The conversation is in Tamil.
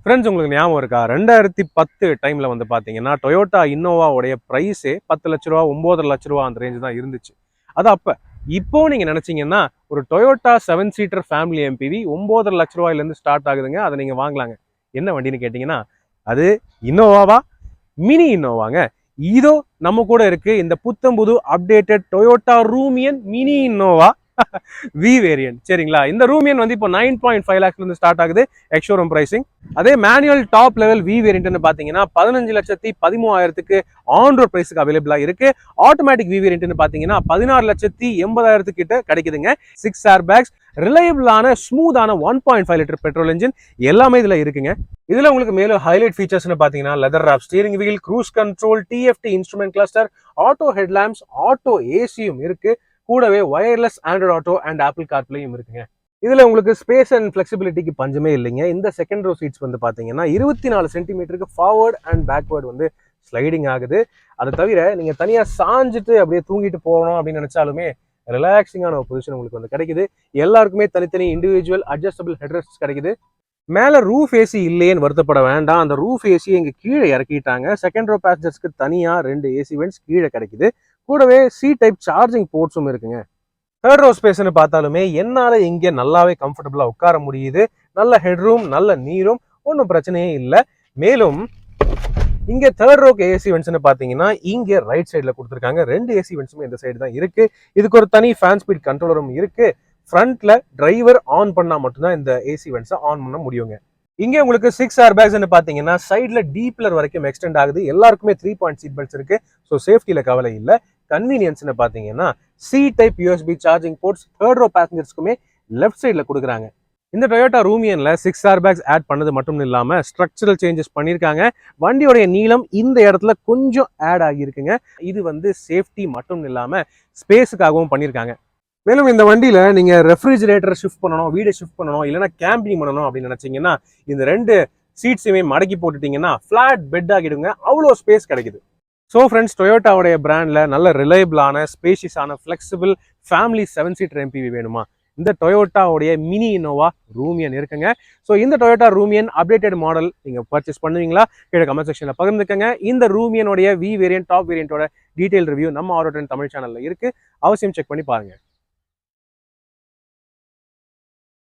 ஃப்ரெண்ட்ஸ், உங்களுக்கு ஞாபகம் இருக்கா? 2010 டைம்ல வந்து பாத்தீங்கன்னா டொயோட்டா இன்னோவாவுடைய பிரைஸே 10 லட்ச ரூபா 9.5 லட்ச ரூபா அந்த ரேஞ்ச் தான் இருந்துச்சு. அது அப்ப. இப்போ நீங்க நினைச்சீங்கன்னா ஒரு டொயோட்டா 7 சீட்டர் ஃபேமிலி எம்பிவி 9.5 லட்ச ரூபாயில இருந்து ஸ்டார்ட் ஆகுதுங்க. அதை நீங்க வாங்கலாங்க. என்ன வண்டின்னு கேட்டீங்கன்னா அது இன்னோவாவா, மினி இன்னோவாங்க. இதோ நம்ம கூட இருக்கு இந்த புத்தம்புது updated Toyota Rumion mini Innova V variant. சரிங்களா? இந்த ரூமியன் வந்து இப்போ 9.5 lakhs இருந்து ஸ்டார்ட் ஆகுது எக்ஸ்ஷோரூம் பிரைசிங். அதே மேனுவல் டாப் லெவல் வி வேரியன்ட்னு பாத்தீங்கன்னா 15,13,000க்கு ஆன் ரோட் பிரைஸ்க்கு அவைலபிளா இருக்கு. ஆட்டோமேட்டிக் வி வேரியன்ட்னு பாத்தீங்கன்னா 16,80,000 கிட்ட கிடைக்குதுங்க. 6 ஏர் பேக்ஸ், ரிலையபிளான ஸ்மூத்தான 1.5 லிட்டர் பெட்ரோல் இன்ஜின் எல்லாமே இதுல இருக்குங்க. இதுல உங்களுக்கு மேலும் ஹைலைட் ஃபீச்சர்ஸ்னு பாத்தீங்கன்னா leather wrap steering wheel, cruise control, TFT instrument cluster, auto headlamps, auto ஏசியும் இருக்கு. கூடவே wireless Android Auto and Apple கார்ப்ளேயும் இருக்குங்க. இதுல உங்களுக்கு ஸ்பேஸ் அண்ட் ஃபிளெக்சிபிலிட்டிக்கு பஞ்சமே இல்லைங்க. இந்த செகண்ட் ரோ சீட்ஸ் வந்து பாத்தீங்கன்னா 24 சென்டிமீட்டருக்கு ஃபார்வர்ட் அண்ட் பேக்வர்ட் வந்து ஸ்லைடிங் ஆகுது. அதை தவிர நீங்க தனியா சாஞ்சிட்டு அப்படியே தூங்கிட்டு போகணும் அப்படின்னு நினைச்சாலுமே ரிலாக்ஸிங்கான ஒரு பொசிஷன் உங்களுக்கு வந்து கிடைக்குது. எல்லாருக்குமே தனித்தனி இண்டிவிஜுவல் அட்ஜஸ்டபிள் ஹெட்ரெஸ்ட் கிடைக்குது. மேல ரூஃப் ஏசி இல்லையேன்னு வருத்தப்பட வேண்டாம். அந்த ரூஃப் ஏசி இங்க கீழே இறக்கிட்டாங்க. செகண்ட் ரோ பேசஞ்சர்ஸ்க்கு தனியா 2 ஏசி வென்ட்ஸ் கீழே கிடைக்குது. கூடவே சி டைப் சார்ஜிங் போர்ட்ஸும் இருக்குங்க. தேர்ட் ரோ ஸ்பேஸ்னு பார்த்தாலுமே என்னால இங்க நல்லாவே கம்ஃபர்டபுளா உட்கார முடியுது. நல்ல ஹெட்ரூம், நல்ல நீரும், ஒன்றும் பிரச்சனையே இல்லை. மேலும் இங்க தேர்ட் ரோக்கு ஏசி வென்ட்ஸ்னு பாத்தீங்கன்னா இங்க ரைட் சைட்ல கொடுத்துருக்காங்க. 2 ஏசி வென்ட்ஸுமே இந்த சைடு தான் இருக்கு. இதுக்கு ஒரு தனி ஃபேன் ஸ்பீட் கண்ட்ரோலரும் இருக்கு. ஃப்ரண்ட்ல டிரைவர் ஆன் பண்ணா மட்டும்தான் இந்த ஏசி வென்ட்ஸை ஆன் பண்ண முடியுங்க. இங்க உங்களுக்கு 6 ஏர் பேக்ஸ்னு பாத்தீங்கன்னா சைட்ல டீப்லர் வரைக்கும் எக்ஸ்டெண்ட் ஆகுது. எல்லாருக்குமே 3 பாயிண்ட் சீட் பெல்ட்ஸ் இருக்கு. ஸோ சேஃப்டியில கவலை இல்லை. கன்வீனியன்ஸ்னு பாத்தீங்கன்னா C type USB charging ports third row பேசஞ்சர்ஸ்க்குமே லெஃப்ட் சைட்ல கொடுக்குறாங்க. இந்த டொயோட்டா ரூமியன்ல 6 ஏர் பேக்ஸ் ஆட் பண்ணது மட்டும் இல்லாம ஸ்ட்ரக்சரல் சேஞ்சஸ் பண்ணிருக்காங்க. வண்டியோடைய நீளம் இந்த இடத்துல கொஞ்சம் ஆட் ஆகியிருக்குங்க. இது வந்து சேஃப்டி மட்டும் இல்லாம ஸ்பேஸுக்காகவும் பண்ணியிருக்காங்க. மேலும் இந்த வண்டியில நீங்க ரெஃப்ரிஜிரேட்டர் ஷிஃப்ட் பண்ணணும், வீடை ஷிஃப்ட் பண்ணணும், இல்லைன்னா கேம்பிங் பண்ணணும் அப்படின்னு நினைச்சீங்கன்னா இந்த 2 சீட்ஸுமே மடக்கி போட்டுட்டீங்கன்னா ஃபிளாட் பெட் ஆகிடுங்க. அவ்வளோ ஸ்பேஸ் கிடைக்குது. ஸோ ஃப்ரெண்ட்ஸ், டொயோட்டாவுடைய பிராண்ட்ல நல்ல ரிலையபிளான ஸ்பேஷியஸான ஃபிளெக்சிபிள் ஃபேமிலி 7 சீட்டர் எம்பிவி வேணுமா? இந்த டொயோட்டாவுடைய மினி இன்னோவா ரூமியன் இருக்குங்க. ஸோ இந்த டொயோட்டா ரூமியன் அப்டேட்டட் மாடல் நீங்க பர்ச்சேஸ் பண்ணுவீங்களா? கீழே கமெண்ட் செக்ஷன்ல பகிர்ந்துக்கங்க. இந்த ரூமியனுடைய வி வேரியன்ட் டாப் வேரியன்ட்டோட டீடைல் ரிவ்யூ நம்ம ஆட்டோ ட்ரெண்ட் தமிழ் சேனல்ல இருக்கு. அவசியம் செக் பண்ணி பாருங்க.